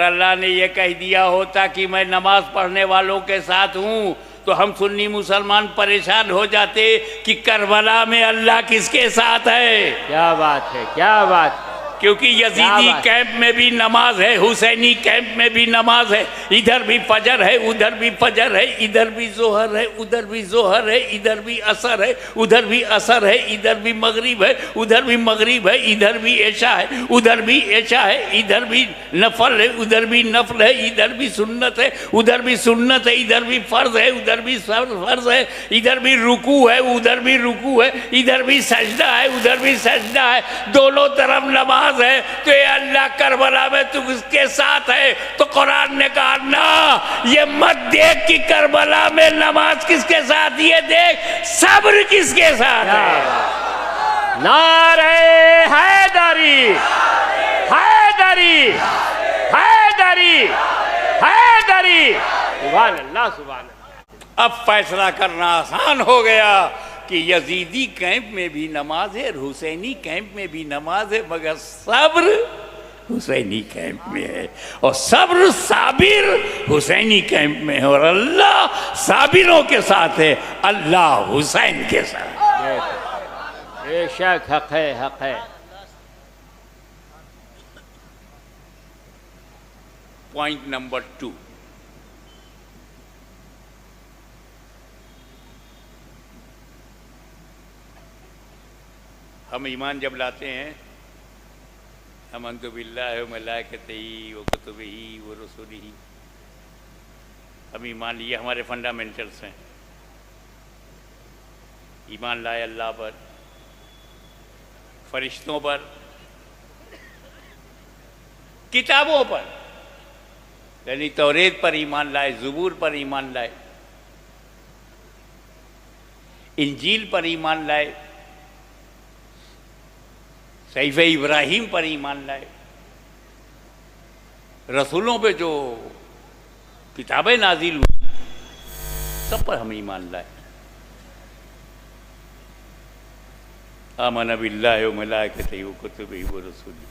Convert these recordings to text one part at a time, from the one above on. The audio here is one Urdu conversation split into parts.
اللہ نے یہ کہہ دیا ہوتا کہ میں نماز پڑھنے والوں کے ساتھ ہوں تو ہم سنی مسلمان پریشان ہو جاتے کہ کربلا میں اللہ کس کے ساتھ ہے. کیا بات ہے، کیا بات ہے. کیونکہ یزیدی کیمپ میں بھی نماز ہے، حسینی کیمپ میں بھی نماز ہے. ادھر بھی فجر ہے، ادھر بھی فجر ہے، ادھر بھی ظہر ہے، ادھر بھی ظہر ہے، ادھر بھی عصر ہے، ادھر بھی عصر ہے، ادھر بھی مغرب ہے، ادھر بھی مغرب ہے، ادھر بھی عشاء ہے، ادھر بھی عشاء ہے، ادھر بھی نفل ہے، ادھر بھی نفل ہے، ادھر بھی سنت ہے، ادھر بھی سنت ہے، ادھر بھی فرض ہے، ادھر بھی فرض ہے، ادھر بھی رکوع ہے، ادھر بھی رکوع ہے، ادھر بھی سجدہ ہے، ادھر بھی سجدہ ہے. دونوں طرف نماز ہے. تو اے اللہ کربلا میں تو کس کے ساتھ ہے؟ تو قرآن نے کہا نا، یہ مت دیکھ کہ کربلا میں نماز کس کے ساتھ، یہ دیکھ صبر کس کے ساتھ ہے. نعرہ حیدری، حیدری، حیدری، حیدری. سبحان اللہ، سبحان اللہ. اب فیصلہ کرنا آسان ہو گیا کہ یزیدی کیمپ میں بھی نماز ہے اور حسینی کیمپ میں بھی نماز ہے، مگر صبر حسینی کیمپ میں ہے، اور صبر صابر حسینی کیمپ میں ہے، اور اللہ صابروں کے ساتھ ہے، اللہ حسین کے ساتھ. بے شک حق ہے، حق ہے. پوائنٹ نمبر 2، ہم ایمان جب لاتے ہیں آمنت باللہ و ملائکتہ و کتبہ و رسلہ، ہم ایمان لیے، ہمارے فنڈامنٹلس ہیں. ایمان لائے اللہ پر، فرشتوں پر، کتابوں پر، یعنی توریت پر ایمان لائے، زبور پر ایمان لائے، انجیل پر ایمان لائے، صحیفہ ابراہیم پر ایمان لائے، رسولوں پہ جو کتابیں نازل ہوئی سب پر ہم ایمان لائے. آمن باللہ و ملائکتہ و کتبہ و رسلہ،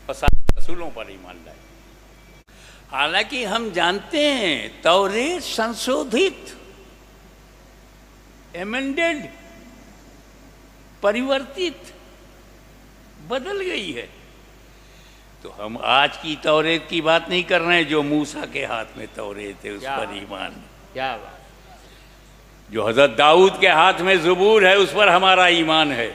اور سارے رسولوں پر ایمان لائے. حالانکہ ہم جانتے ہیں توریت سنشودھت، ایمنڈڈ، پریورتت، بدل گئی ہے. تو ہم آج کی توریت کی بات نہیں کر رہے ہیں جو موسیٰ کے ہاتھ میں توریت ہے اس پر ایمان، کیا بات. جو حضرت داؤد کے ہاتھ میں زبور ہے اس پر ہمارا ایمان ہے،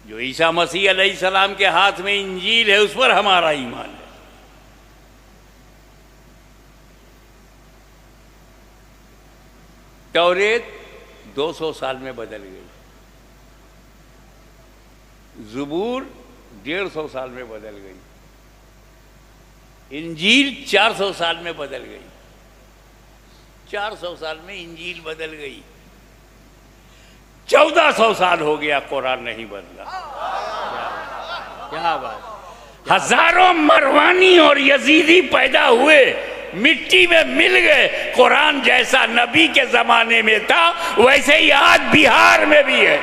جو عیسیٰ مسیح علیہ السلام کے ہاتھ میں انجیل ہے اس پر ہمارا ایمان ہے. توریت 200 سال میں بدل گئی، زبور 150 سال میں بدل گئی، انجیل 400 سال میں بدل گئی. 400 سال میں انجیل بدل گئی. 1400 سال ہو گیا قرآن نہیں بدلا. کیا بات. ہزاروں مروانی اور یزیدی پیدا ہوئے، مٹی میں مل گئے. قرآن جیسا نبی کے زمانے میں تھا ویسے ہی آج بہار میں بھی ہے،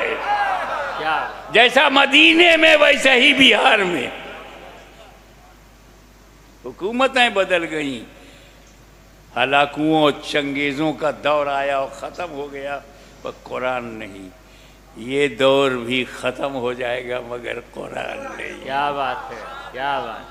جیسا مدینے میں ویسے ہی بہار میں. حکومتیں بدل گئیں، ہلاکوؤں چنگیزوں کا دور آیا اور ختم ہو گیا، پر قرآن نہیں. یہ دور بھی ختم ہو جائے گا مگر قرآن نہیں. کیا بات ہے، کیا بات.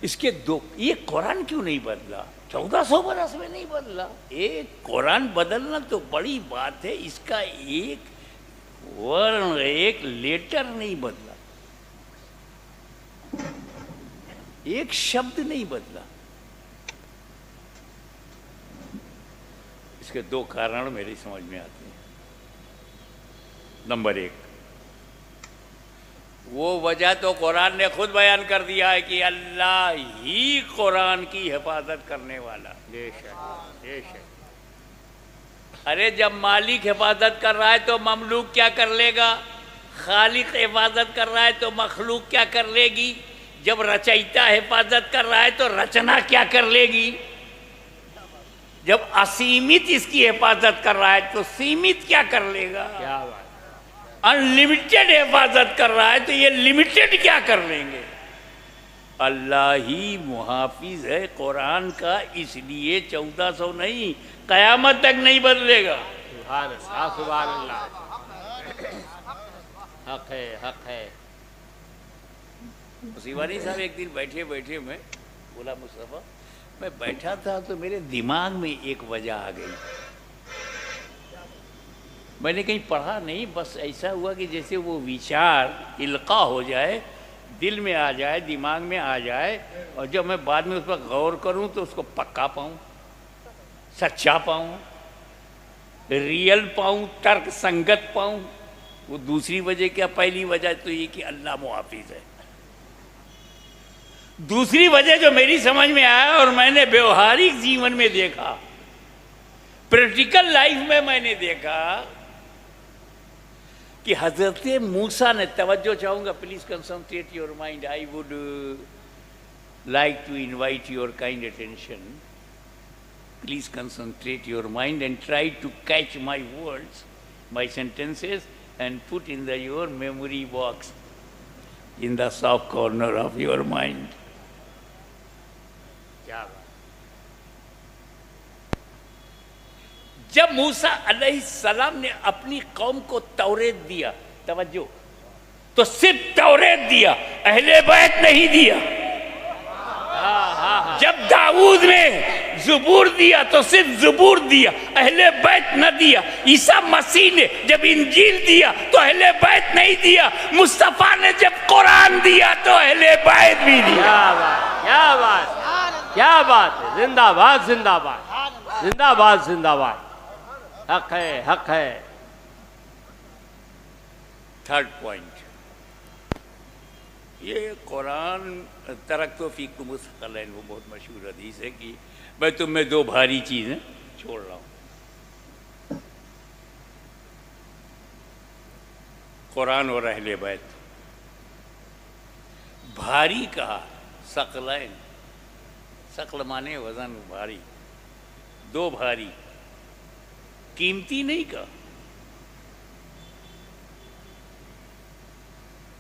اس کے یہ قرآن کیوں نہیں بدلا؟ 1400 برس میں نہیں بدلا. ایک قرآن بدلنا تو بڑی بات ہے، اس کا ایک ورن، ایک لیٹر نہیں بدلا، ایک شبد نہیں بدلا. اس کے 2 کارن میری سمجھ میں آتے ہیں. نمبر 1، وہ وجہ تو قرآن نے خود بیان کر دیا ہے کہ اللہ ہی قرآن کی حفاظت کرنے والا. بے شک، بے شک. ارے جب مالک حفاظت کر رہا ہے تو مملوک کیا کر لے گا؟ خالق حفاظت کر رہا ہے تو مخلوق کیا کر لے گی؟ جب رچیتا حفاظت کر رہا ہے تو رچنا کیا کر لے گی؟ جب اسیمت اس کی حفاظت کر رہا ہے تو سیمت کیا کر لے گا؟ کیا بات. انلمیٹڈ حفاظت کر رہا ہے تو یہ لمیٹڈ کیا کر لیں گے؟ اللہ ہی محافظ ہے قرآن کا، اس لیے 1400 نہیں، قیامت تک نہیں بدلے گا۔ سبحان اللہ، سبحان اللہ، حق ہے، حق ہے۔ سیوانی صاحب ایک دن بیٹھے بیٹھے میں بولا مصطفیٰ، میں بیٹھا تھا تو میرے دماغ میں ایک وجہ آ گئی، میں نے کہیں پڑھا نہیں، بس ایسا ہوا کہ جیسے وہ وچار القاء ہو جائے، دل میں آ جائے، دماغ میں آ جائے، اور جب میں بعد میں اس پر غور کروں تو اس کو پکا پاؤں، سچا پاؤں، ریئل پاؤں، ترک سنگت پاؤں۔ وہ دوسری وجہ کیا؟ پہلی وجہ تو یہ کہ اللہ محافظ ہے۔ دوسری وجہ جو میری سمجھ میں آیا اور میں نے بیوہارک جیون میں دیکھا، پریکٹیکل لائف میں میں نے دیکھا کہ حضرت موسیٰ نے، توجہ چاہوں گا، please concentrate your mind, I would like to invite your kind attention, please concentrate your mind and try to catch my words, my sentences and put in your memory box in the soft corner of your mind۔ جب موسیٰ علیہ السلام نے اپنی قوم کو توریت دیا، توجہ، تو صرف توریت دیا، اہل بیت نہیں دیا۔ جب داؤد نے زبور دیا تو صرف زبور دیا، اہل بیت نہ دیا۔ عیسیٰ مسیح نے جب انجیل دیا تو اہل بیت نہیں دیا۔ مصطفیٰ نے جب قرآن دیا تو اہل بیت بھی دیا۔ کیا بات، کیا بات ہے، زندہ باد، زندہ باد، زندہ باد، زندہ باد، حق ہے، حق ہے۔ تھرڈ پوائنٹ، یہ قرآن ترکت فیکم الثقلین، وہ بہت مشہور حدیث ہے کہ میں تم میں دو بھاری چیزیں چھوڑ رہا ہوں، قرآن اور اہل بیت۔ بھاری کہا، ثقلین، ثقل مانے وزن، بھاری، دو بھاری، قیمتی نہیں کہا،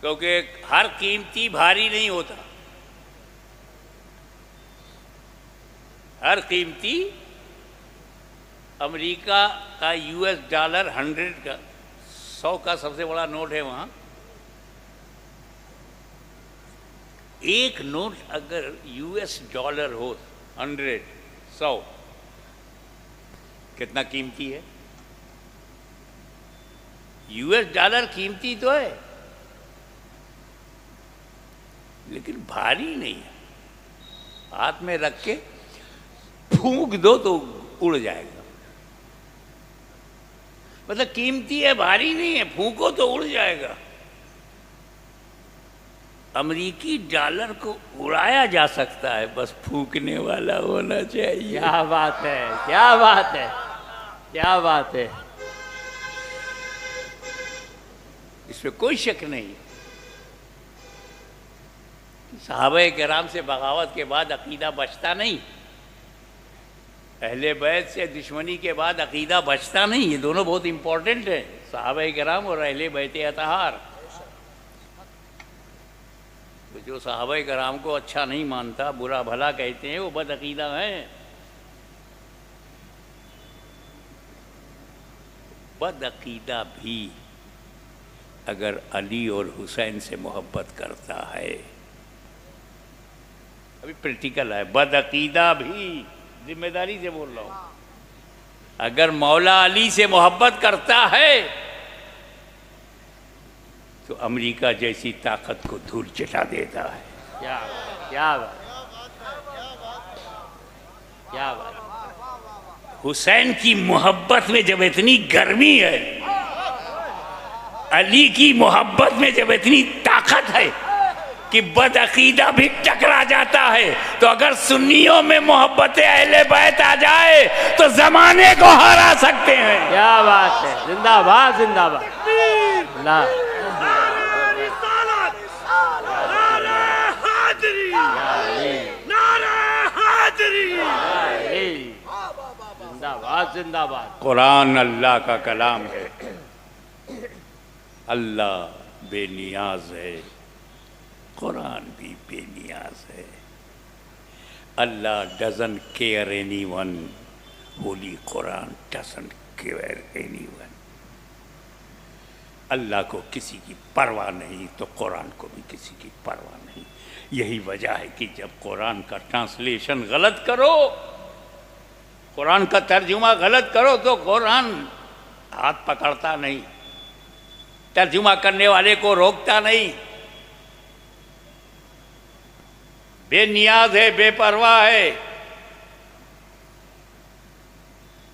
کیونکہ ہر قیمتی بھاری نہیں ہوتا، ہر قیمتی، امریکہ کا US ڈالر 100 کا، 100 کا سب سے بڑا نوٹ ہے وہاں، ایک نوٹ اگر US ڈالر ہو 100، 100 کتنا قیمتی ہے؟ US ڈالر قیمتی تو ہے لیکن بھاری نہیں ہے، ہاتھ میں رکھ کے پھونک دو تو اڑ جائے گا، مطلب قیمتی ہے، بھاری نہیں ہے، پھونکو تو اڑ جائے گا۔ امریکی ڈالر کو اڑایا جا سکتا ہے، بس پھونکنے والا ہونا چاہیے۔ کیا بات ہے، کیا بات ہے، کیا بات ہے، اس پہ کوئی شک نہیں۔ صحابہ کرام سے بغاوت کے بعد عقیدہ بچتا نہیں، اہل بیت سے دشمنی کے بعد عقیدہ بچتا نہیں، یہ دونوں بہت امپورٹنٹ ہیں، صحابہ کرام اور اہل بیت اطہار۔ جو صحابہ کرام کو اچھا نہیں مانتا، برا بھلا کہتے ہیں، وہ بد عقیدہ ہیں۔ بد عقیدہ بھی اگر علی اور حسین سے محبت کرتا ہے، ابھی پریکٹیکل ہے، بد عقیدہ بھی، ذمہ داری سے بول رہا ہوں، اگر مولا علی سے محبت کرتا ہے تو امریکہ جیسی طاقت کو دھول چٹا دیتا ہے۔ کیا بات، کیا بات، کیا بات۔ حسین کی محبت میں جب اتنی گرمی ہے، علی کی محبت میں جب اتنی طاقت ہے کہ بد عقیدہ بھی ٹکرا جاتا ہے، تو اگر سنیوں میں محبت اہل بیت آ جائے تو زمانے کو ہرا سکتے ہیں۔ کیا بات ہے، زندہ باد، زندہ باد، اللہ۔ زندہ باد، زندہ باد۔ قرآن اللہ کا کلام ہے، اللہ بے نیاز ہے، قرآن بھی بے نیاز ہے. Allah doesn't care anyone. Holy Quran doesn't care anyone. اللہ کو کسی کی پرواہ نہیں تو قرآن کو بھی کسی کی پرواہ نہیں. یہی وجہ ہے کہ جب قرآن کا ٹرانسلیشن غلط کرو، قرآن کا ترجمہ غلط کرو تو قرآن ہاتھ پکڑتا نہیں، ترجمہ کرنے والے کو روکتا نہیں. بے نیاز ہے، بے پرواہ ہے.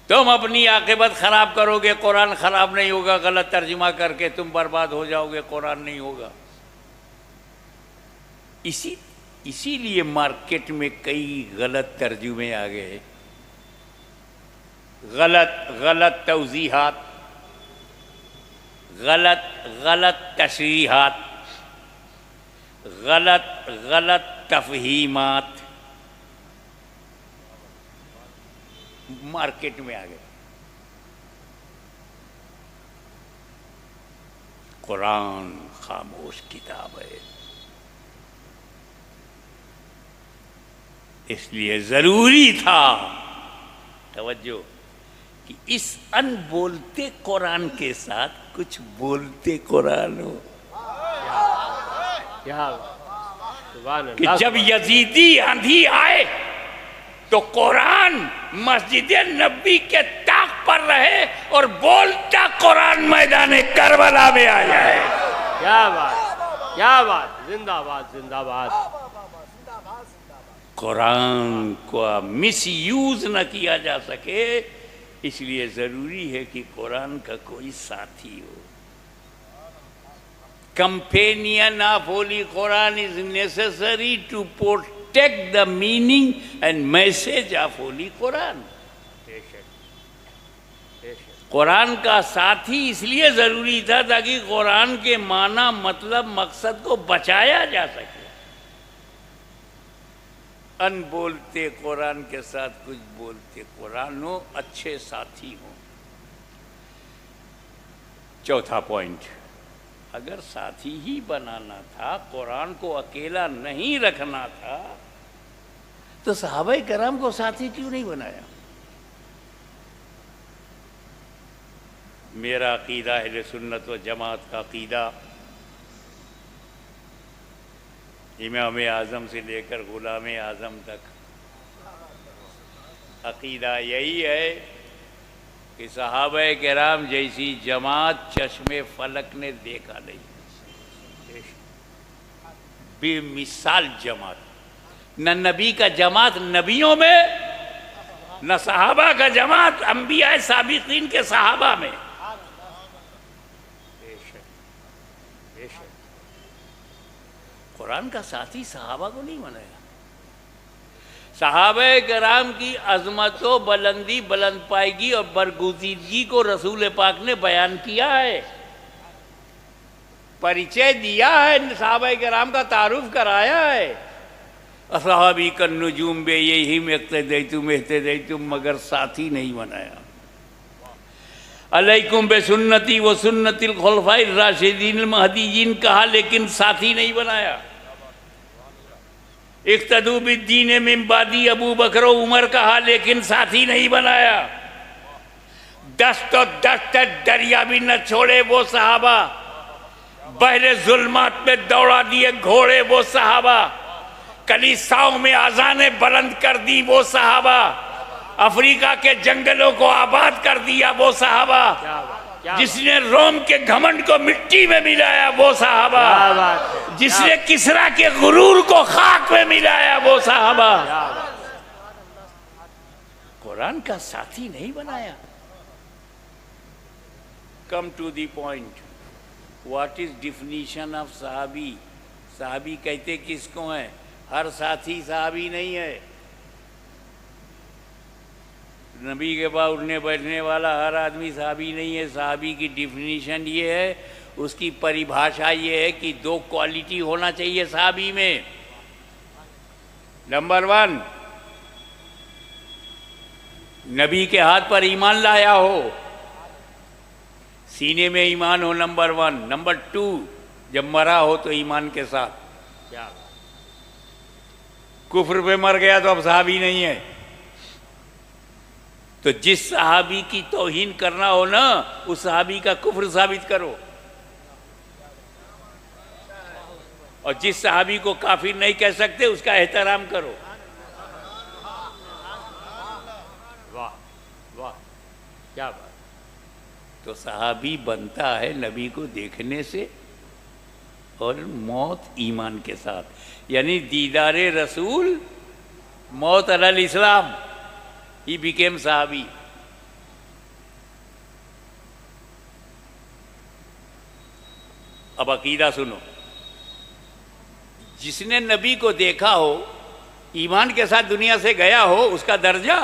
تم اپنی عاقبت خراب کرو گے، قرآن خراب نہیں ہوگا. غلط ترجمہ کر کے تم برباد ہو جاؤ گے، قرآن نہیں ہوگا. اسی لیے مارکیٹ میں کئی غلط ترجمے آ گئے، غلط توضیحات، غلط تشریحات، غلط تفہیمات مارکیٹ میں آ گئے. قرآن خاموش کتاب ہے، اس لیے ضروری تھا توجہ کہ اس ان بولتے قرآن کے ساتھ کچھ بولتے قرآن ہو. کہ جب یزیدی آندھی آئے تو قرآن مسجد نبی کے طاق پر رہے اور بولتا قرآن میدان کربلا میں آ جائے. کیا بات، کیا بات، زندہ باد، زندہ باد. قرآن کو مس یوز نہ کیا جا سکے، اس لیے ضروری ہے کہ قرآن کا کوئی ساتھی ہو. Companion of Holy Quran is necessary to protect the meaning and message of Holy Quran. قرآن کا ساتھی اس لیے ضروری تھا تاکہ قرآن کے معنی، مطلب، مقصد کو بچایا جا سکے. ان بولتے قرآن کے ساتھ کچھ بولتے قرآن ہو، اچھے ساتھی ہوں. چوتھا پوائنٹ، اگر ساتھی ہی بنانا تھا، قرآن کو اکیلا نہیں رکھنا تھا، تو صحابہ کرام کو ساتھی کیوں نہیں بنایا؟ میرا عقیدہ اہل سنت و جماعت کا عقیدہ امام اعظم سے لے کر غلام اعظم تک عقیدہ یہی ہے کہ صحابہ کرام جیسی جماعت چشم فلک نے دیکھا نہیں. بے مثال جماعت، نہ نبی کا جماعت نبیوں میں، نہ صحابہ کا جماعت انبیاء سابقین کے صحابہ میں. قرآن کا ساتھی صحابہ کو نہیں بنایا. صحابہ کرام کی عظمت و بلندی، بلند پائیگی اور برگزیدگی کو رسول پاک نے بیان کیا ہے، پریچے دیا ہے، صحابہ کرام کا تعارف کرایا ہے. اصحابی کالنجوم بے یہیم اقتدیتم اہتدیتم، مگر ساتھی نہیں بنایا. علیکم بسنتی و سنت الخلفاء الراشدین المہدیین کہا، لیکن ساتھی نہیں بنایا. اقتدوا بالدین من بعدی ابو بکر و عمر کہا، لیکن ساتھی نہیں بنایا. دست و دست دریا بھی نہ چھوڑے وہ صحابہ، بحر ظلمات میں دوڑا دیے گھوڑے وہ صحابہ، کلیساؤں میں اذانیں بلند کر دی وہ صحابہ، افریقہ کے جنگلوں کو آباد کر دیا وہ صحابہ، جس نے روم کے گھمنڈ کو مٹی میں ملایا وہ صحابہ، جس نے کسرا کے غرور کو خاک میں ملایا وہ صحابہ. قرآن کا ساتھی نہیں بنایا. Come to the point. What is definition of صحابی؟ صحابی کہتے کس کو ہیں؟ ہر ساتھی صحابی نہیں ہے. نبی کے پاس اٹھنے بیٹھنے والا ہر آدمی صحابی نہیں ہے. صحابی کی ڈیفینیشن یہ ہے، اس کی پریبھاشا یہ ہے کہ دو کوالٹی ہونا چاہیے صحابی میں. نمبر 1، نبی کے ہاتھ پر ایمان لایا ہو. سینے میں ایمان ہو نمبر 1، نمبر 2 جب مرا ہو تو ایمان کے ساتھ. کیا کفر پہ مر گیا تو اب صحابی نہیں ہے. تو جس صحابی کی توہین کرنا ہو نا اس صحابی کا کفر ثابت کرو، اور جس صحابی کو کافر نہیں کہہ سکتے اس کا احترام کرو. واہ واہ کیا بات. تو صحابی بنتا ہے نبی کو دیکھنے سے اور موت ایمان کے ساتھ، یعنی دیدار رسول، موت علی الاسلام. He became صحابی. اب عقیدہ سنو. جس نے نبی کو دیکھا ہو، ایمان کے ساتھ دنیا سے گیا ہو، اس کا درجہ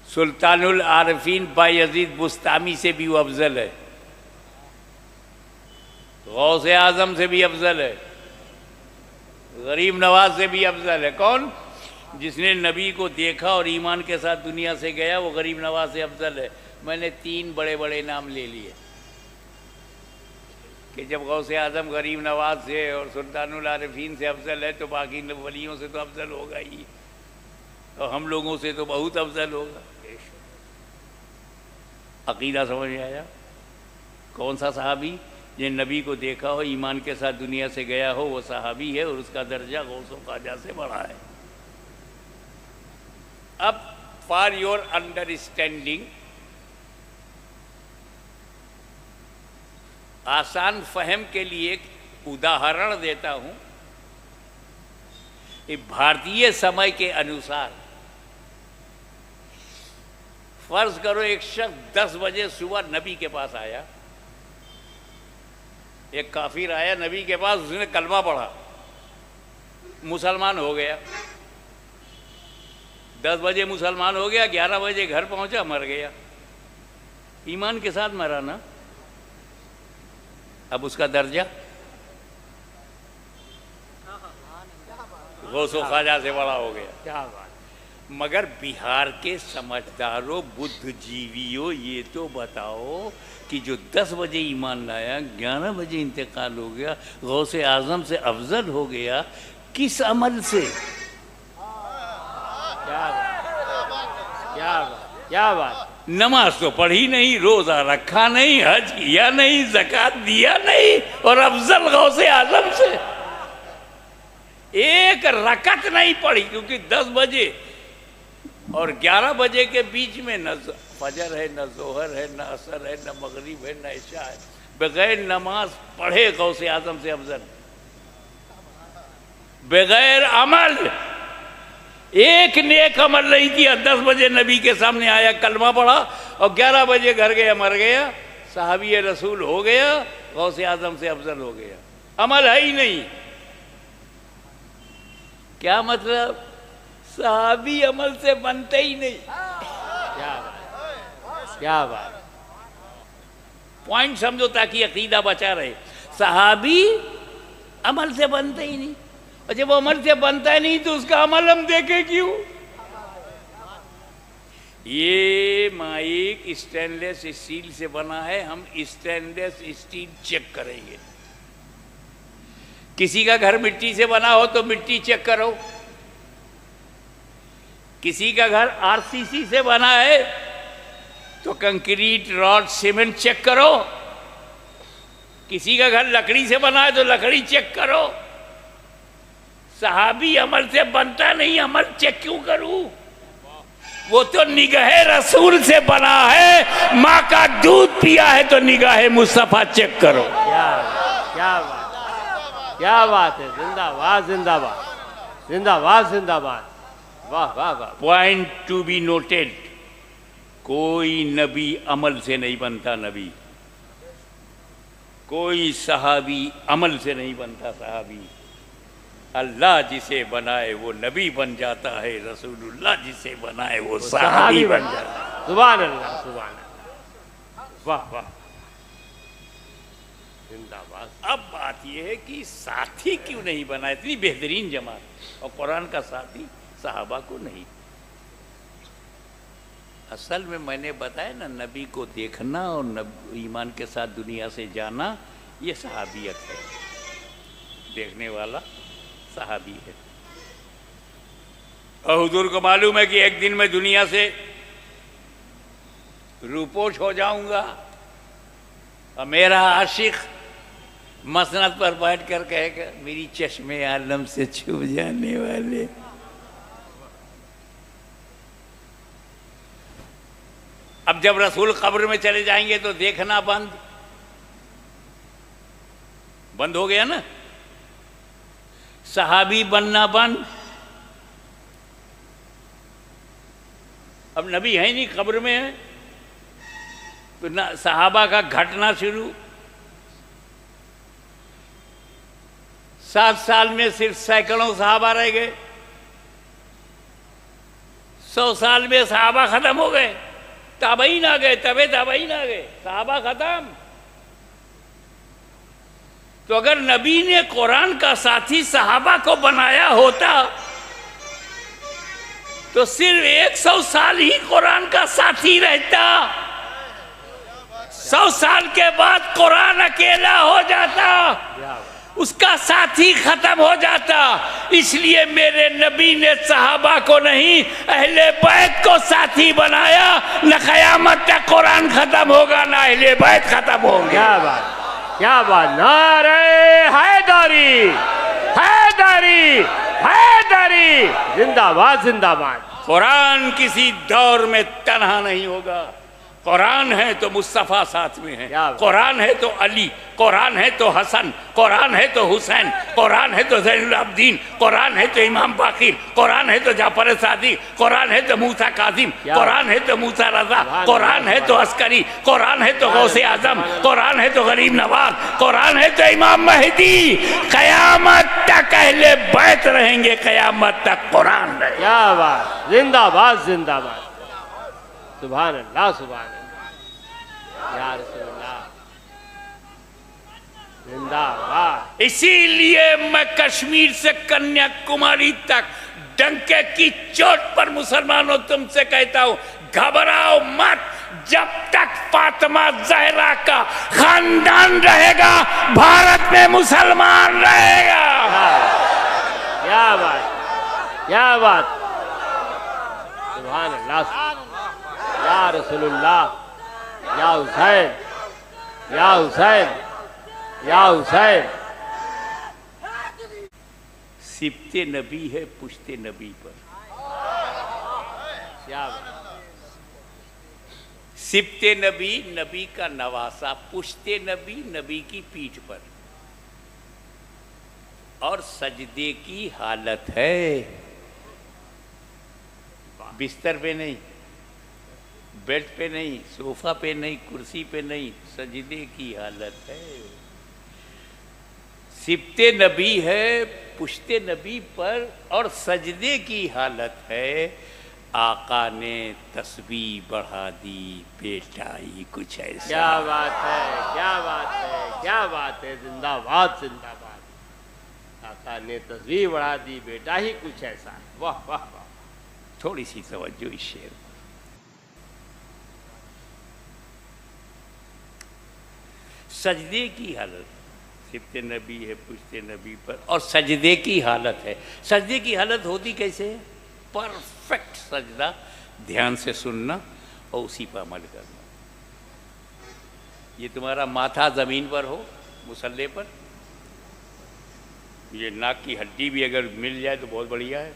سلطان العارفین بایزید بستامی سے بھی وہ افضل ہے، غوث اعظم سے بھی افضل ہے، غریب نواز سے بھی افضل ہے. کون؟ جس نے نبی کو دیکھا اور ایمان کے ساتھ دنیا سے گیا، وہ غریب نواز سے افضل ہے. میں نے 3 بڑے بڑے نام لے لیے کہ جب غوث اعظم غریب نواز سے اور سلطان العارفین سے افضل ہے تو باقی ولیوں سے تو افضل ہوگا ہی، اور ہم لوگوں سے تو بہت افضل ہوگا. عقیدہ سمجھ میں آیا؟ کون سا صحابی؟ جن نبی کو دیکھا ہو، ایمان کے ساتھ دنیا سے گیا ہو، وہ صحابی ہے، اور اس کا درجہ غوث و خواجہ سے بڑا ہے. اب فار یور انڈرسٹینڈنگ، آسان فہم کے لیے ایک اداہرن دیتا ہوں. بھارتیہ سمے کے انوسار فرض کرو ایک شخص 10 بجے صبح نبی کے پاس آیا، ایک کافر آیا نبی کے پاس، اس نے کلمہ پڑھا، مسلمان ہو گیا. 10 بجے مسلمان ہو گیا، 11 بجے گھر پہنچا، مر گیا. ایمان کے ساتھ مرا نا. اب اس کا درجہ غوث و خواجہ سے بڑا ہو گیا. کیا بات. مگر بہار کے سمجھداروں، بدھ جیویوں، یہ تو بتاؤ کہ جو 10 بجے ایمان لایا، 11 بجے انتقال ہو گیا، غوث اعظم سے افضل ہو گیا، کس عمل سے؟ کیا بات کیا بات کیا بات. نماز تو پڑھی نہیں، روزہ رکھا نہیں، حج کیا نہیں، زکوٰۃ دیا نہیں، اور افضل غوث اعظم سے. ایک رکعت نہیں پڑھی، کیونکہ 10 بجے اور 11 بجے کے بیچ میں نہ فجر ہے، نہ ظہر ہے، نہ عصر ہے، نہ مغرب ہے، نہ عشاء ہے. بغیر نماز پڑھے غوث اعظم سے افضل. بغیر عمل، ایک نیک عمل نہیں کیا، 10 بجے نبی کے سامنے آیا، کلمہ پڑھا، اور 11 بجے گھر گیا، مر گیا، صحابی رسول ہو گیا، غوث اعظم سے افضل ہو گیا. عمل ہے ہی نہیں. کیا مطلب؟ صحابی عمل سے بنتے ہی نہیں. کیا بات کیا بات. پوائنٹ سمجھو تاکہ عقیدہ بچا رہے. صحابی عمل سے بنتے ہی نہیں، اور جب عمل سے بنتا ہی نہیں تو اس کا عمل ہم دیکھیں کیوں؟ یہ مائک اسٹین لیس اسٹیل سے بنا ہے، ہم اسٹین لیس اسٹیل چیک کریں گے. کسی کا گھر مٹی سے بنا ہو تو مٹی چیک کرو. کسی کا گھر RCC سے بنا ہے تو کنکریٹ، راڈ، سیمنٹ چیک کرو. کسی کا گھر لکڑی سے بنا ہے تو لکڑی چیک کرو. صحابی عمل سے بنتا نہیں، عمل چیک کیوں کروں؟ وہ تو نگاہ رسول سے بنا ہے، ماں کا دودھ پیا ہے تو نگاہ مصطفیٰ چیک کرو. کیا بات کیا بات ہے. زندہ باد زندہ باد زندہ باد زندہ باد. واہ واہ واہ. پوائنٹ ٹو بی نوٹڈ، کوئی نبی عمل سے نہیں بنتا نبی، کوئی صحابی عمل سے نہیں بنتا صحابی. اللہ جسے بنائے وہ نبی بن جاتا ہے، رسول اللہ جسے بنائے وہ صحابی بن جاتا ہے. سبحان اللہ سبحان اللہ. واہ واہ زندہ باد. اب بات یہ ہے کہ ساتھی کیوں نہیں بنا؟ اتنی بہترین جماعت، اور قرآن کا ساتھی صحابہ کو نہیں. اصل میں نے بتایا نا، نبی کو دیکھنا اور ایمان کے ساتھ دنیا سے جانا، یہ صحابیت ہے، دیکھنے والا صحابی ہے۔ اور حضور کو معلوم ہے کہ ایک دن میں دنیا سے روپوش ہو جاؤں گا، اور میرا عاشق مسند پر بیٹھ کر کہے گا میری چشم عالم سے چھپ جانے والے۔ اب جب رسول قبر میں چلے جائیں گے تو دیکھنا بند ہو گیا نا، صحابی بننا بند۔ اب نبی ہے نہیں، قبر میں ہے، تو صحابہ کا گھٹنا شروع۔ 7 سال میں صرف سینکڑوں صحابہ رہ گئے، 100 سال میں صحابہ ختم ہو گئے، تابعین آ گئے، تابعین آ گئے، صحابہ ختم۔ تو اگر نبی نے قرآن کا ساتھی صحابہ کو بنایا ہوتا تو صرف 100 سال ہی قرآن کا ساتھی رہتا، 100 سال کے بعد قرآن اکیلا ہو جاتا، اس کا ساتھی ختم ہو جاتا۔ اس لیے میرے نبی نے صحابہ کو نہیں، اہل بیت کو ساتھی بنایا۔ نہ قیامت تک قرآن ختم ہوگا، نہ اہل بیت ختم ہوں گے۔ کیا بات، کیا بات، نعرہ حیدری، حیدری، حیدری، زندہ باد، زندہ باد۔ قرآن کسی دور میں تنہا نہیں ہوگا، قرآن ہے تو مصطفیٰ ساتھ میں ہے، قرآن ہے تو علی، قرآن ہے تو حسن، قرآن ہے تو حسین، قرآن ہے تو زین العابدین، قرآن ہے تو امام باقر، قرآن ہے تو جعفر صادق، قرآن ہے تو موسیٰ کاظم، قرآن ہے تو موسیٰ رضا، قرآن ہے تو عسکری، قرآن ہے تو غوث اعظم، قرآن ہے تو غریب نواز، قرآن ہے تو امام مہدی۔ قیامت تک اہل بیت رہیں گے، قیامت تک قرآن رہے گا۔ کیا بات، زندہ باد، زندہ باد، سبحان اللہ، سبحان اللہ، یا رسول اللہ، زندہ باد۔ اسی لیے میں کشمیر سے کنیا کماری تک ڈنکے کی چوٹ پر مسلمانوں تم سے کہتا ہوں، گھبراؤ مت، جب تک فاطمہ زہرا کا خاندان رہے گا بھارت میں مسلمان رہے گا۔ کیا بات، کیا بات، سبحان اللہ، یا رسول اللہ، یا حسین، یا حسین، یا حسین۔ سبط نبی ہے پشت نبی پر، کیا بات، سبط نبی نبی کا نواسا، پشت نبی نبی کی پیٹھ پر، اور سجدے کی حالت ہے، بستر پہ نہیں، بیڈ پہ نہیں، صوفہ پہ نہیں، کرسی پہ نہیں، سجدے کی حالت ہے۔ سبط نبی ہے پشت نبی پر اور سجدے کی حالت ہے۔ آقا نے تسبیح بڑھا دی، بیٹا ہی کچھ ایسا۔ کیا بات ہے، کیا بات ہے، کیا بات ہے، زندہ باد، زندہ باد۔ آقا نے تسبیح بڑھا دی، بیٹا ہی کچھ ایسا ہے۔ واہ واہ واہ، تھوڑی سی توجہ اس شعر پر۔ سجدے کی حالت، سبط نبی ہے پشت نبی پر اور سجدے کی حالت ہے۔ سجدے کی حالت ہوتی کیسے ہے؟ پرفیکٹ سجدہ، دھیان سے سننا اور اسی پر عمل کرنا۔ یہ تمہارا ماتھا زمین پر ہو، مصلی پر، یہ ناک کی ہڈی بھی اگر مل جائے تو بہت بڑھیا ہے،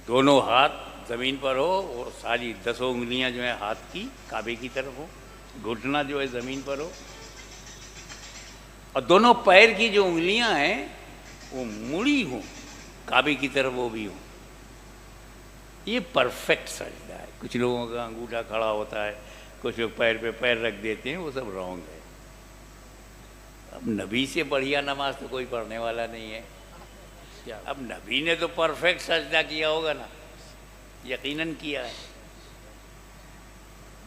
دونوں ہاتھ زمین پر ہو اور ساری 10 انگلیاں جو ہیں ہاتھ کی کعبے کی طرف ہو، گھٹنا جو ہے زمین پر ہو، اور دونوں پیر کی جو انگلیاں ہیں وہ مڑی ہوں کعبے کی طرف، وہ بھی ہوں۔ یہ پرفیکٹ سجدہ ہے۔ کچھ لوگوں کا انگوٹھا کھڑا ہوتا ہے، کچھ لوگ پیر پہ پیر رکھ دیتے ہیں، وہ سب رونگ ہے۔ اب نبی سے بڑھیا نماز تو کوئی پڑھنے والا نہیں ہے۔ اب نبی نے تو پرفیکٹ سجدہ کیا ہوگا نا، یقیناً کیا ہے۔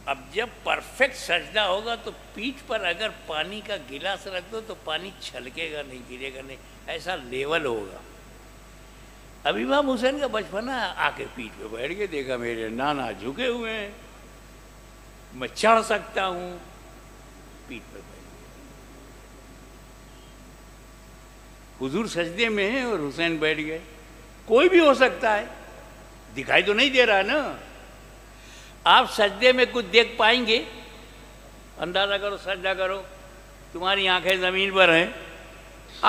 اب جب پرفیکٹ سجدہ ہوگا تو پیٹھ پر اگر پانی کا گلاس رکھ دو تو پانی چھلکے گا نہیں، گرے گا نہیں، ایسا لیول ہوگا۔ اب امام حسین کا بچپنا آ کے پیٹھ پہ بیٹھ کے دیکھا میرے نانا جھکے ہوئے ہیں، میں چڑھ سکتا ہوں، پیٹھ پہ بیٹھ گیا۔ حضور سجدے میں ہیں اور حسین بیٹھ گئے، کوئی بھی ہو سکتا ہے، دکھائی تو نہیں دے رہا نا۔ آپ سجدے میں کچھ دیکھ پائیں گے؟ اندازہ کرو، سجدہ کرو، تمہاری آنکھیں زمین پر ہیں،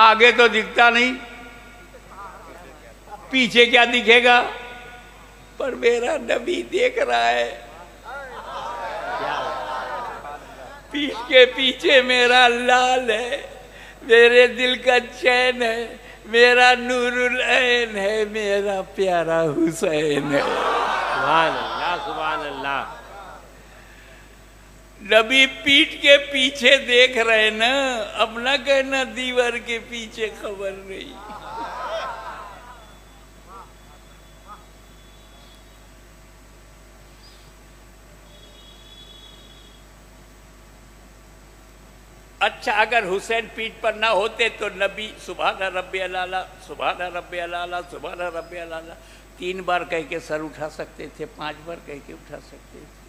آگے تو دکھتا نہیں، پیچھے کیا دکھے گا؟ پر میرا نبی دیکھ رہا ہے، پیٹھ کے پیچھے میرا لال ہے، میرے دل کا چین ہے، میرا نور العین ہے، میرا پیارا حسین ہے۔ سبحان اللہ، سبحان اللہ۔ نبی پیٹھ کے پیچھے دیکھ رہے نا، اب نہ کہنا دیوار کے پیچھے خبر نہیں۔ اچھا اگر حسین پیٹھ پر نہ ہوتے تو نبی سبحان ربی الاعلیٰ، سبحان ربی الاعلیٰ، سبحان ربی الاعلیٰ 3 بار کہہ کے سر اٹھا سکتے تھے، 5 بار کہہ کے اٹھا سکتے تھے۔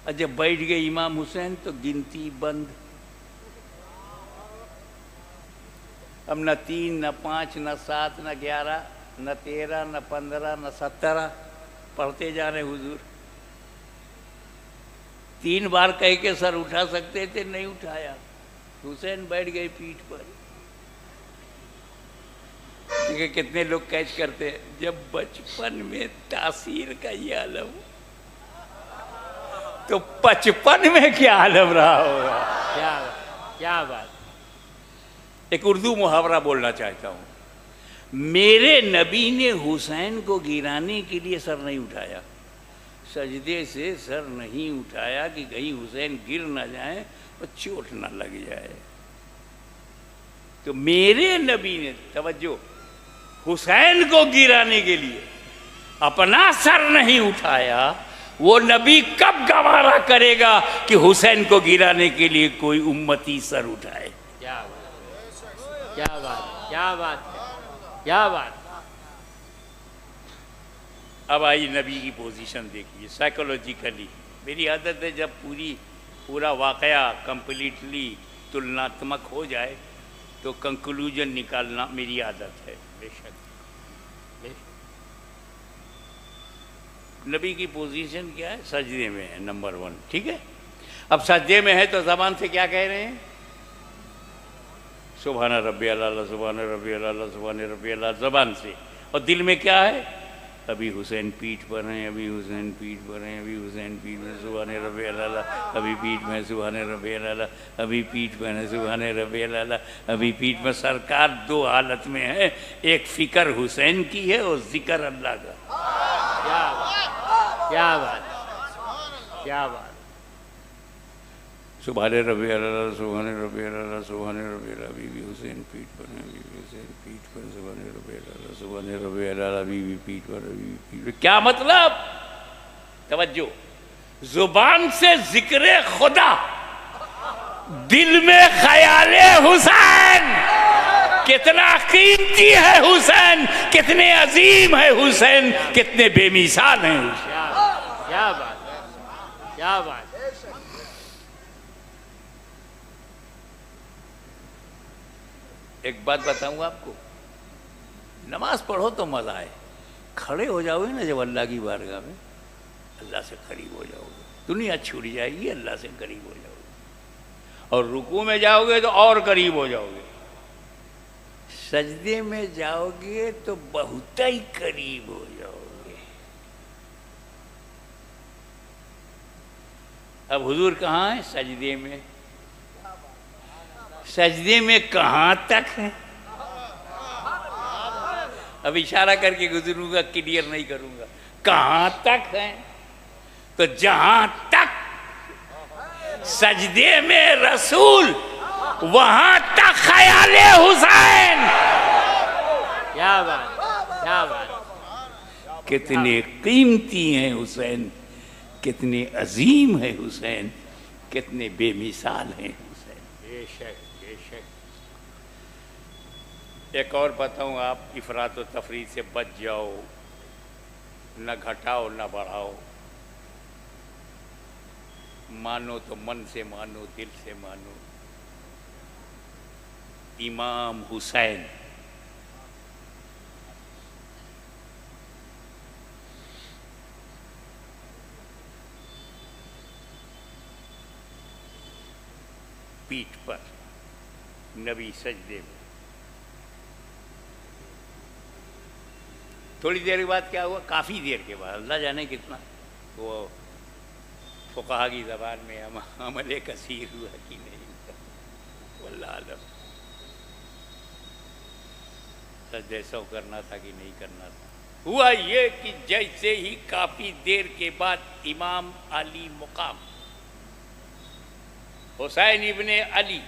اور جب بیٹھ گئے امام حسین تو گنتی بند، اب نہ 3 نہ 5 نہ 7 نہ 11 نہ 13 نہ 15 نہ 17 پڑھتے جا رہے حضور۔ 3 بار کہہ کے سر اٹھا سکتے تھے، نہیں اٹھایا، حسین بیٹھ گئے پیٹھ پر۔ دیکھیں کتنے لوگ کیچ کرتے ہیں، جب بچپن میں تاثیر کا یہ عالم تو 55 میں کیا عالم رہا ہوگا۔ کیا بات۔ ایک اردو محاورہ بولنا چاہتا ہوں، میرے نبی نے حسین کو گرانے کے لیے سر نہیں اٹھایا، سجدے سے سر نہیں اٹھایا کہ کہیں حسین گر نہ جائیں اور چوٹ نہ لگ جائے۔ تو میرے نبی نے، توجہ، حسین کو گرانے کے لیے اپنا سر نہیں اٹھایا، وہ نبی کب گوارا کرے گا کہ حسین کو گرانے کے لیے کوئی امتی سر اٹھائے؟ کیا بات، کیا بات، کیا بات ہے، کیا بات۔ اب آئی نبی کی پوزیشن دیکھیے سائیکولوجیکلی۔ میری عادت ہے جب پورا واقعہ کمپلیٹلی تلناتمک ہو جائے تو کنکلوژن نکالنا میری عادت ہے۔ بے شک نبی کی پوزیشن کیا ہے؟ سجدے میں ہے، نمبر 1، ٹھیک ہے۔ اب سجدے میں ہے تو زبان سے کیا کہہ رہے ہیں؟ سبحان ربی الاعلیٰ، سبحان ربی الاعلیٰ، سبحان ربی الاعلیٰ، زبان سے۔ اور دل میں کیا ہے؟ ابھی حسین پیٹھ پر ہیں، ابھی حسین پیٹھ پر ہیں، ابھی حسین پیٹھ میں سبحان ربی الاعلیٰ، ابھی پیٹھ میں سبحان ربی الاعلیٰ، ابھی پیٹھ میں سبحان ربی الاعلیٰ، ابھی پیٹھ میں۔ سرکار 2 حالت میں ہے، ایک فکر حسین کی ہے اور ذکر اللہ کا۔ کیا بات، کیا بات، کیا بات۔ سبحان ربی الاعلیٰ، سبحان ربی الاعلیٰ، سبحان ربی الاعلیٰ، ابھی بھی حسین پیٹھ پر ہیں، ابھی بھی حسین پیٹھ پر، سبحان ربی الاعلیٰ، سبحان ربی الاعلیٰ، ابھی بھی پیٹھ پر، ابھی بھی پیٹھ پر۔ کیا مطلب؟ توجہ، زبان سے ذکر خدا، دل میں خیال حسین، کتنا قیمتی ہے حسین، کتنے عظیم ہے حسین، کتنے بے مثال ہیں حسین۔ کیا بات، کیا بات۔ ایک بات بتاؤں آپ کو، نماز پڑھو تو مزہ آئے، کھڑے ہو جاؤ گے نا جب اللہ کی بارگاہ میں، اللہ سے قریب ہو جاؤ گے، دنیا چھوٹ جائے گی، اللہ سے قریب ہو جاؤ گے، اور رکوع میں جاؤ گے تو اور قریب ہو جاؤ گے، سجدے میں جاؤ گے تو بہت ہی قریب ہو جاؤ گے۔ اب حضور کہاں ہیں؟ سجدے میں۔ سجدے میں کہاں تک ہے؟ اب اشارہ کر کے گزروں گا، کلیئر نہیں کروں گا۔ کہاں تک ہے؟ تو جہاں تک سجدے میں رسول، وہاں تک خیال حسین۔ کیا بات، کیا بات۔ کتنے قیمتی ہیں حسین، کتنے عظیم ہے حسین، کتنے بے مثال ہیں حسین۔ بے شک، بے شک۔ ایک اور بتاؤں، آپ افراط و تفریط سے بچ جاؤ، نہ گھٹاؤ نہ بڑھاؤ، مانو تو من سے مانو، دل سے مانو۔ امام حسین پیٹھ پر، نبی سجدے میں۔ تھوڑی دیر کے بعد کیا ہوا؟ کافی دیر کے بعد، اللہ جانے کتنا، وہ فقہا کی زبان میں عمل کثیر ہوا کہ نہیں، واللہ عالم، سجدہ سو کرنا تھا کہ نہیں کرنا تھا۔ ہوا یہ کہ جیسے ہی کافی دیر کے بعد امام علی مقام حسین ابن علی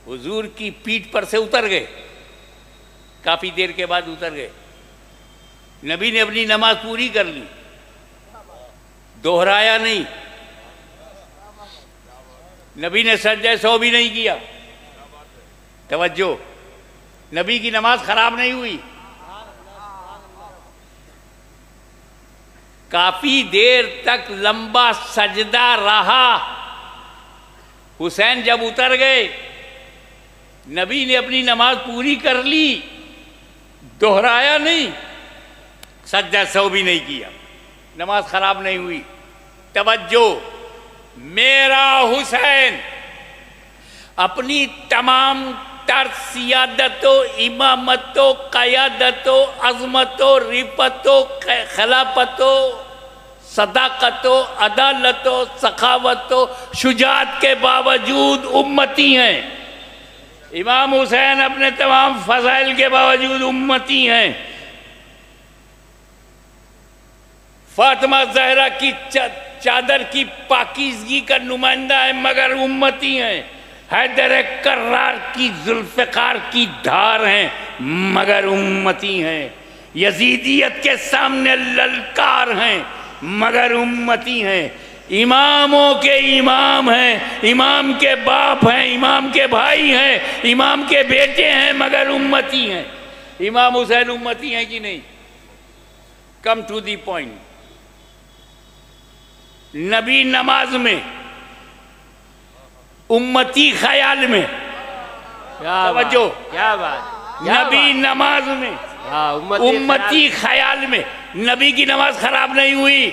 حضور کی پیٹھ پر سے اتر گئے، کافی دیر کے بعد اتر گئے، نبی نے اپنی نماز پوری کر لی، دوہرایا نہیں، نبی نے سجدہ سو بھی نہیں کیا۔ توجہ، نبی کی نماز خراب نہیں ہوئی، کافی دیر تک لمبا سجدہ رہا۔ حسین جب اتر گئے، نبی نے اپنی نماز پوری کر لی، دوہرایا نہیں، سجدہ سو بھی نہیں کیا، نماز خراب نہیں ہوئی۔ توجہ، میرا حسین اپنی تمام تر سیادت و امامت و قیادت و عظمت و رفت و خلافت و صداقت و عدالت و سخاوت و شجاعت کے باوجود امتی ہیں۔ امام حسین اپنے تمام فضائل کے باوجود امتی ہیں۔ فاطمہ زہرا کی چادر کی پاکیزگی کا نمائندہ ہے مگر امتی ہیں۔ حیدر کرار کی ذوالفقار کی دھار ہیں مگر امتی ہیں۔ یزیدیت کے سامنے للکار ہیں مگر امتی ہیں۔ اماموں کے امام ہیں، امام کے باپ ہیں، امام کے بھائی ہیں، امام کے بیٹے ہیں مگر امتی ہیں۔ امام حسین امتی ہیں کہ نہیں؟ Come to the point. نبی نماز میں، امتی خیال میں، توجہ، کیا بات، نبی نماز میں، امتی خیال میں، نبی کی نماز خراب نہیں ہوئی۔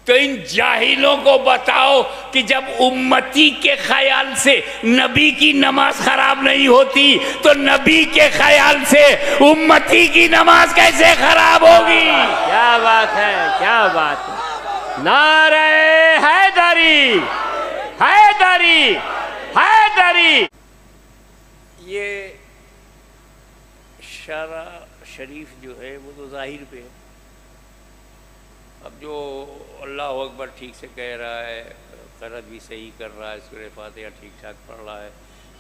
تو ان جاہلوں کو بتاؤ کہ جب امتی کے خیال سے نبی کی نماز خراب نہیں ہوتی تو نبی کے خیال سے امتی کی نماز کیسے خراب ہوگی؟ کیا بات ہے، کیا بات ہے۔ نعرہ حیدری، حیدری، حیدری۔ یہ شارع شریف جو ہے وہ تو ظاہر پہ ہے۔ اب جو اللہ اکبر ٹھیک سے کہہ رہا ہے، قرأت بھی صحیح کر رہا ہے، سورہ فاتحہ ٹھیک ٹھاک پڑھ رہا ہے،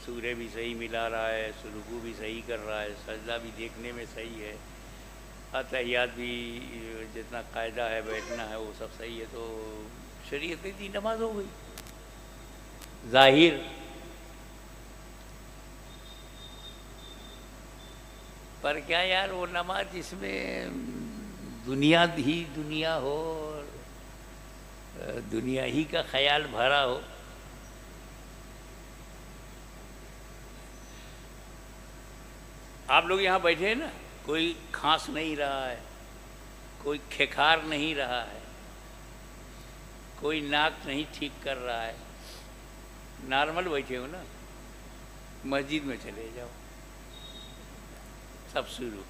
سورہ بھی صحیح ملا رہا ہے، رکوع بھی صحیح کر رہا ہے، سجدہ بھی دیکھنے میں صحیح ہے، اتحیات بھی جتنا قاعدہ ہے بیٹھنا ہے وہ سب صحیح ہے، تو شریعت میں دی نماز ہو گئی ظاہر۔ پر کیا یار، وہ نماز جس میں دنیا ہی دنیا ہو اور دنیا ہی کا خیال بھرا ہو، آپ لوگ یہاں بیٹھے ہیں نا، کوئی کھانس نہیں رہا ہے، کوئی کھکھار نہیں رہا ہے، کوئی ناک نہیں ٹھیک کر رہا ہے، نارمل بیٹھے ہو نا، مسجد میں چلے جاؤ، سب شروع۔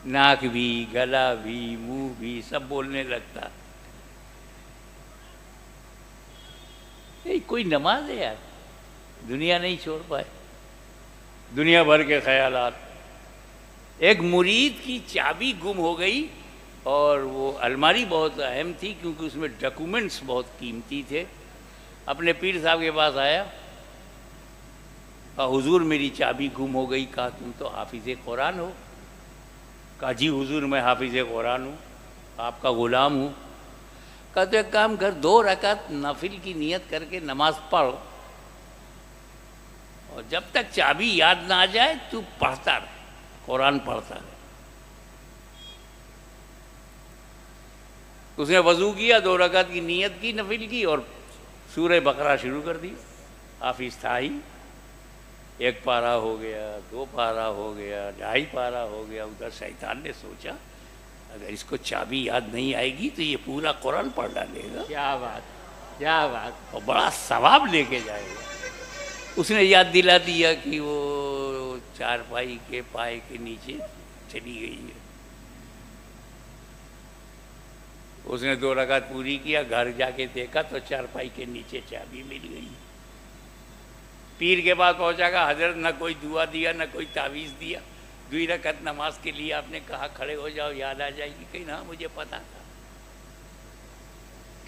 ناک بھی، گلا بھی، منہ بھی سب بولنے لگتا۔ کوئی نماز ہے یار، دنیا نہیں چھوڑ پائے، دنیا بھر کے خیالات۔ ایک مرید کی چابی گم ہو گئی اور وہ الماری بہت اہم تھی کیونکہ اس میں ڈاکومنٹس بہت قیمتی تھے۔ اپنے پیر صاحب کے پاس آیا، کہا حضور میری چابی گم ہو گئی۔ کہا تم تو حافظ قرآن ہو؟ کہا جی حضور میں حافظ قرآن ہوں، آپ کا غلام ہوں۔ کہا تو ایک کام کر، 2 رکعت نفل کی نیت کر کے نماز پڑھ، اور جب تک چابی یاد نہ آ جائے تو پڑھتا رہے، قرآن پڑھتا رہے۔ اس نے وضو کیا، 2 رکعت کی نیت کی نفل کی، اور سورہ بقرہ شروع کر دی۔ حافظ تھا ہی، 1 پارہ ہو گیا، 2 پارہ ہو گیا، 2.5 پارہ ہو گیا۔ ادھر شیطان نے سوچا اگر اس کو چابی یاد نہیں آئے گی تو یہ پورا قرآن پڑھ ڈالے گا، کیا بات، کیا بات، اور بڑا ثواب لے کے جائے گا۔ اس نے یاد دلا دیا کہ وہ چارپائی کے پائے کے نیچے چلی گئی ہے۔ اس نے 2 رکعت پوری کیا، گھر جا کے دیکھا تو چارپائی کے نیچے چابی مل گئی۔ پیر کے پاس پہنچا گا، حضرت نہ کوئی دعا دیا نہ کوئی تعویذ دیا، 2 رکعت نماز کے لیے آپ نے کہا کھڑے ہو جاؤ یاد آ جائے گی۔ کہیں ہاں مجھے پتا تھا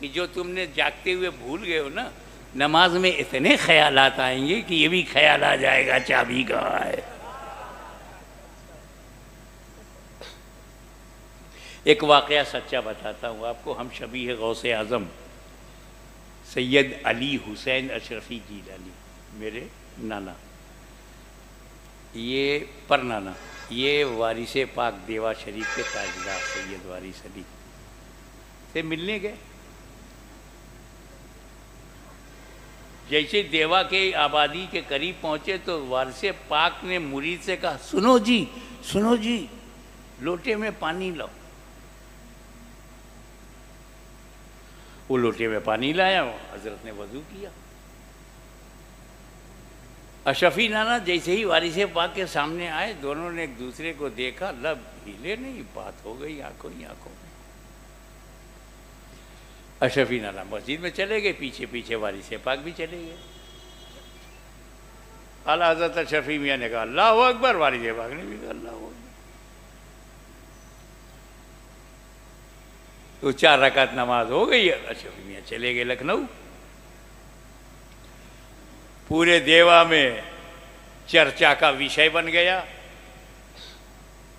کہ جو تم نے جاگتے ہوئے بھول گئے ہو نا، نماز میں اتنے خیالات آئیں گے کہ یہ بھی خیال آ جائے گا چابی کہاں ہے۔ ایک واقعہ سچا بتاتا ہوں آپ کو۔ ہم شبیہ غوث اعظم سید علی حسین اشرفی جیلانی، میرے نانا، یہ پر نانا، یہ وارث پاک دیوا شریف کے تاجدار سید وارث علی سے ملنے گئے۔ جیسے دیوا کے آبادی کے قریب پہنچے تو وارث پاک نے مرید سے کہا سنو جی، سنو جی، لوٹے میں پانی لاؤ۔ وہ لوٹے میں پانی لایا، حضرت نے وضو کیا۔ اشرفی نانا جیسے ہی وارث پاک کے سامنے آئے، دونوں نے ایک دوسرے کو دیکھا، لب ہلے نہیں، بات ہو گئی آنکھوں ہی آنکھوں میں۔ اشرفی نانا مسجد میں چلے گئے، پیچھے پیچھے وارث پاک بھی چلے گئے۔ اعلیٰ حضرت اشرفی میاں نے کہا اللہ اکبر، وارث پاک نے بھی کہا اللہ اکبر۔ تو 4 رکعت نماز ہو گئی، اشرفی میاں چلے گئے لکھنؤ۔ پورے دیوا میں چرچا کا وشے بن گیا،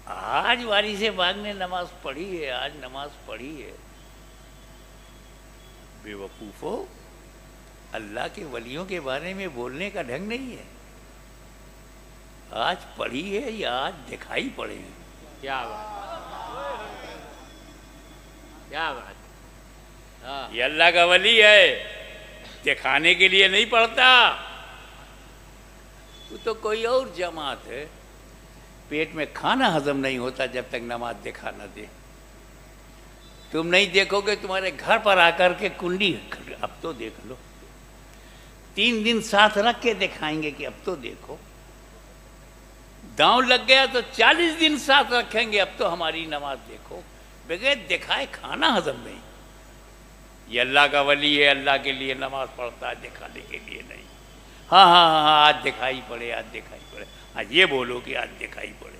آج وارث پاک نے نماز پڑھی ہے، آج نماز پڑھی ہے۔ بے وقوفو، اللہ کے ولیوں کے بارے میں بولنے کا ڈھنگ نہیں ہے۔ آج پڑھی ہے یا آج دکھائی پڑے ہیں؟ کیا بات، کیا بات، ہاں، یہ اللہ کا ولی ہے، دکھانے کے لیے نہیں پڑھتا۔ وہ تو کوئی اور جماعت ہے، پیٹ میں کھانا ہضم نہیں ہوتا جب تک نماز دکھا نہ دے۔ تم نہیں دیکھو گے، تمہارے گھر پر آ کر کے کنڈی اب تو دیکھ لو، 3 دن ساتھ رکھ کے دکھائیں گے کہ اب تو دیکھو۔ داؤں لگ گیا تو 40 دن ساتھ رکھیں گے، اب تو ہماری نماز دیکھو۔ بغیر دکھائے کھانا ہضم نہیں۔ یہ اللہ کا ولی ہے، اللہ کے لیے نماز پڑھتا ہے، دکھانے کے لیے نہیں۔ ہاں ہاں ہاں، آج دکھائی پڑے، آج دکھائی پڑے، آج یہ بولو کہ آج دکھائی پڑے۔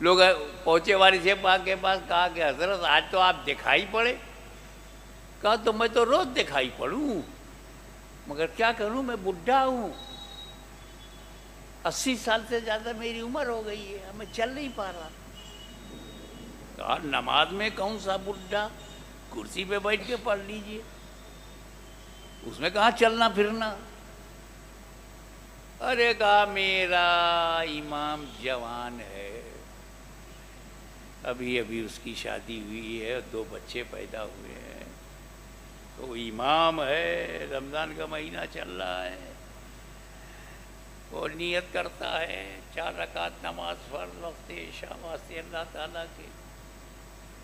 لوگ پہنچے وارث پاک کے پاس، کہا کہ حضرت آج تو آپ دکھائی پڑے۔ کہا تو میں تو روز دکھائی پڑوں، مگر کیا کروں، میں بڈھا ہوں، 80 سال سے زیادہ میری عمر ہو گئی ہے، میں چل نہیں پا رہا۔ کہا نماز میں کون سا بڈھا، کرسی پہ بیٹھ کے پڑھ لیجئے، اس میں کہاں چلنا پھرنا۔ ارے کہا میرا امام جوان ہے، ابھی ابھی اس کی شادی ہوئی ہے، 2 بچے پیدا ہوئے ہیں، تو امام ہے، رمضان کا مہینہ چل رہا ہے، وہ نیت کرتا ہے 4 رکعت نماز فرض وقت عشاء واسطے اللہ تعالیٰ کے،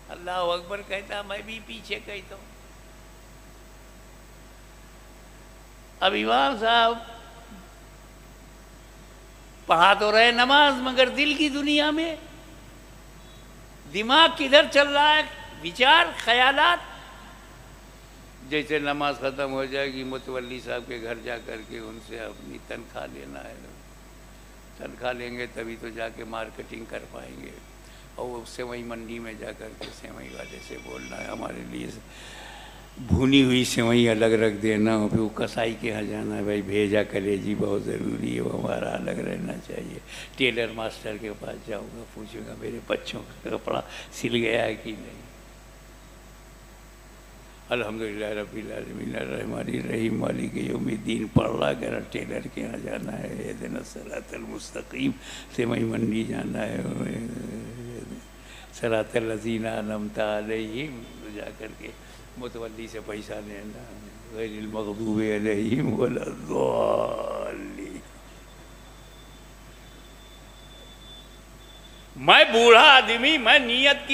اللہ اکبر کہتا، میں بھی پیچھے کہتا ہوں۔ اب امام صاحب پڑھا تو رہے نماز، مگر دل کی دنیا میں دماغ کدھر چل رہا ہے، وچار، خیالات۔ جیسے نماز ختم ہو جائے گی، متولی صاحب کے گھر جا کر کے ان سے اپنی تنخواہ لینا ہے، تنخواہ لیں گے تبھی تو جا کے مارکیٹنگ کر پائیں گے، اور اس سے وہی منڈی میں جا کر کے سیوئی والے سے بولنا ہے ہمارے لیے بھونی ہوئی سیوئی الگ رکھ دینا، اور پھر وہ کسائی کے یہاں جانا ہے، بھائی بھیجا کلیجی بہت ضروری ہے، وہ ہمارا الگ رہنا چاہیے۔ ٹیلر ماسٹر کے پاس جاؤں گا، پوچھوں گا میرے بچوں کا کپڑا سل گیا ہے کہ نہیں۔ الحمدللہ رب العالمین الرحمن الرحیم مالک یوم الدین پڑھ رہا کہ ٹیلر کے یہاں جانا ہے اہدنا الصراط المستقیم سے میں منڈی جانا ہے صراط الذین انعمت علیہم جا کر کے متولی سے پیسہ لینا غیر المغضوب علیہم ولا الضالین. میں بوڑھا آدمی، میں نیت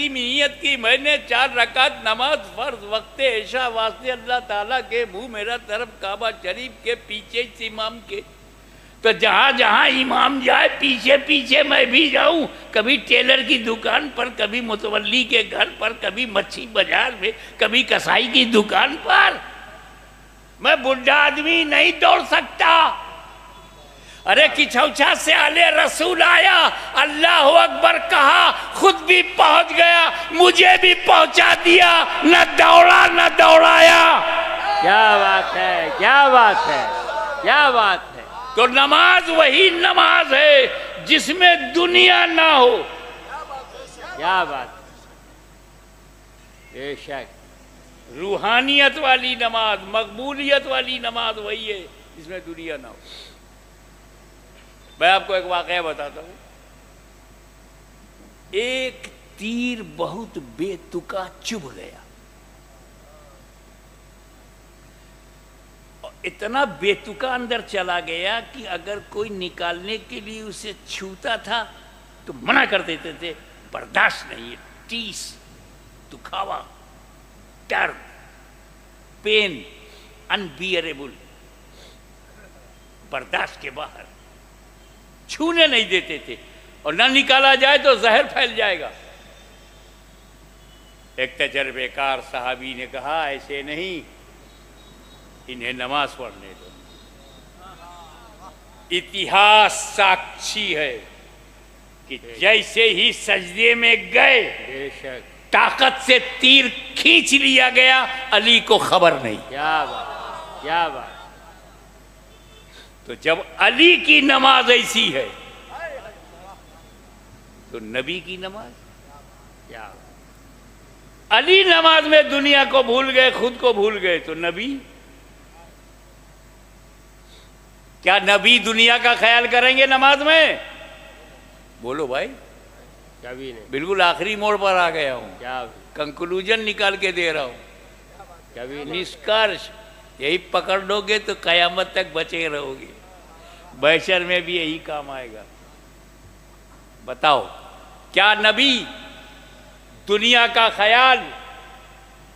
کی میں نے 4 رکعت نماز فرض وقت عشاء واسطے اللہ تعالیٰ کے منہ میرا طرف کعبہ شریف کے پیچھے سے امام کے، تو جہاں جہاں امام جائے پیچھے پیچھے میں بھی جاؤں، کبھی ٹیلر کی دکان پر، کبھی متولی کے گھر پر، کبھی مچھی بازار میں، کبھی کسائی کی دکان پر. میں بڈھا آدمی نہیں دوڑ سکتا. ارے کچھوچھا سے آلے رسول آیا، اللہ اکبر کہا، خود بھی پہنچ گیا، مجھے بھی پہنچا دیا، نہ دوڑا نہ دوڑایا. کیا بات ہے، کیا بات ہے، کیا بات ہے. تو نماز وہی نماز ہے جس میں دنیا نہ ہو. کیا بات ہے. بے شک روحانیت والی نماز، مقبولیت والی نماز وہی ہے جس میں دنیا نہ ہو. میں آپ کو ایک واقعہ بتاتا ہوں. ایک تیر بہت بے تکا چبھ گیا، اتنا بے تکا اندر چلا گیا کہ اگر کوئی نکالنے کے لیے اسے چھوتا تھا تو منع کر دیتے تھے، برداشت نہیں ہے. ٹیس، دکھاوا، درد، پین، انبیئریبل، برداشت کے باہر، چھونے نہیں دیتے تھے، اور نہ نکالا جائے تو زہر پھیل جائے گا. ایک تجربے کار صحابی نے کہا ایسے نہیں، انہیں نماز پڑھنے دو. اتہاس ساکشی ہے کہ جیسے ہی سجدے میں گئے، بے شک طاقت سے تیر کھینچ لیا گیا، علی کو خبر نہیں. کیا بات، کیا بات. تو جب علی کی نماز ایسی ہے تو نبی کی نماز کیا. علی نماز میں دنیا کو بھول گئے، خود کو بھول گئے، تو نبی کیا نبی دنیا کا خیال کریں گے نماز میں؟ بولو بھائی. کبھی نہیں. بالکل آخری موڑ پر آ گیا ہوں، کیا کنکلوژن نکال کے دے رہا ہوں. کبھی نہیں. نشکرش یہی پکڑ لو گے تو قیامت تک بچے رہو گے. بحشر میں بھی یہی کام آئے گا. بتاؤ کیا نبی دنیا کا خیال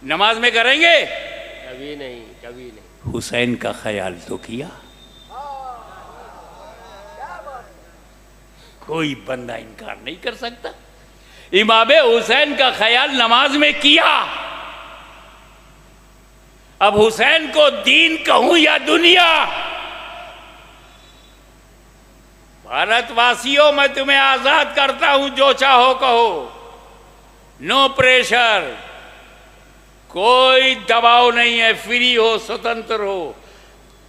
نماز میں کریں گے؟ کبھی نہیں، کبھی نہیں. حسین کا خیال تو کیا. کوئی بندہ انکار نہیں کر سکتا. امام حسین کا خیال نماز میں کیا. اب حسین کو دین کہوں یا دنیا؟ بھارت واسیوں میں تمہیں آزاد کرتا ہوں، جو چاہو کہو، نو پریشر، کوئی دباؤ نہیں ہے، فری ہو، سوتنتر ہو.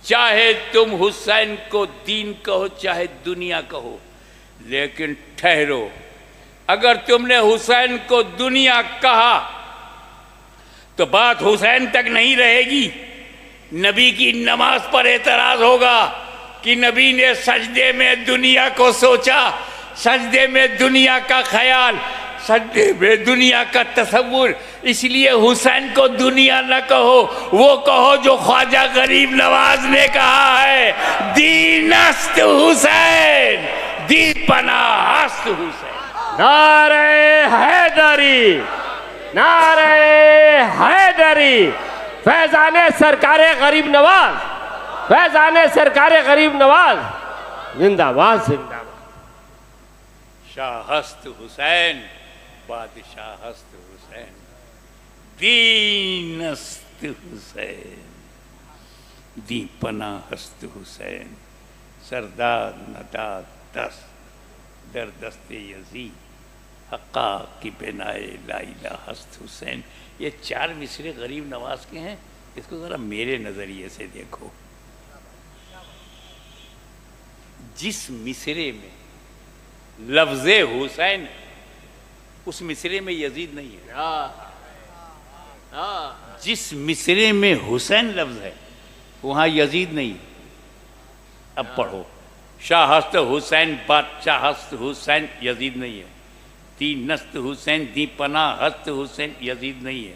چاہے تم حسین کو دین کہو چاہے دنیا کہو، لیکن ٹھہرو. اگر تم نے حسین کو دنیا کہا تو بات حسین تک نہیں رہے گی. نبی کی نماز پر اعتراض ہوگا کہ نبی نے سجدے میں دنیا کو سوچا، سجدے میں دنیا کا خیال، سجدے میں دنیا کا تصور. اس لیے حسین کو دنیا نہ کہو، وہ کہو جو خواجہ غریب نواز نے کہا ہے، دینست حسین، دی پناہ است حسین. نعرہ حیدری، نعرہ حیدری. فیضان سرکار غریب نواز، فیضان سرکار غریب نواز زندہ باد، زندہ باد. شاہ ہست حسین، بادشاہ ہست حسین، دینست حسین، دی پناہ ہست حسین. سردار نداد دست در دست یزید، حقا کی بنائے لا الہ ہست حسین. یہ 4 مصرے غریب نواز کے ہیں. اس کو ذرا میرے نظریے سے دیکھو. جس مصرے میں لفظ حسین، اس مصرے میں یزید نہیں ہے. جس مصرے میں حسین لفظ ہے وہاں یزید نہیں ہے. اب پڑھو. شاہست حسین بادشاہ ہست حسین یزید نہیں ہے. دی نست حسین دی پناہ ہست حسین یزید نہیں ہے.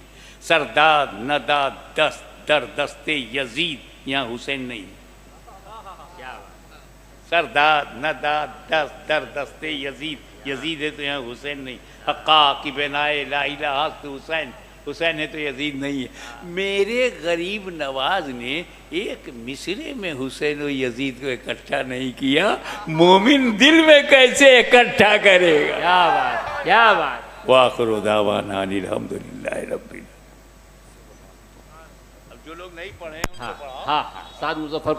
سرداد نداد دست در دست یزید یہاں حسین نہیں ہے. کیا بات. سرداد نداد دست در دست یزید یزید ہے تو یہاں حسین نہیں. حقا کی بنائے لا الہ ہست حسین حسین ہے تو یزید نہیں ہے. میرے غریب نواز نے ایک مصرے میں حسین و یزید کو اکٹھا نہیں کیا. مومن دل میں کیسے اکٹھا کرے گا. کیا بات کیا بات. وآخر دعوانا ان الحمدللہ رب العالمین. اب جو لوگ نہیں پڑھے ہیں ان کو ہاں پڑھاؤ. ہاں سعد مظفر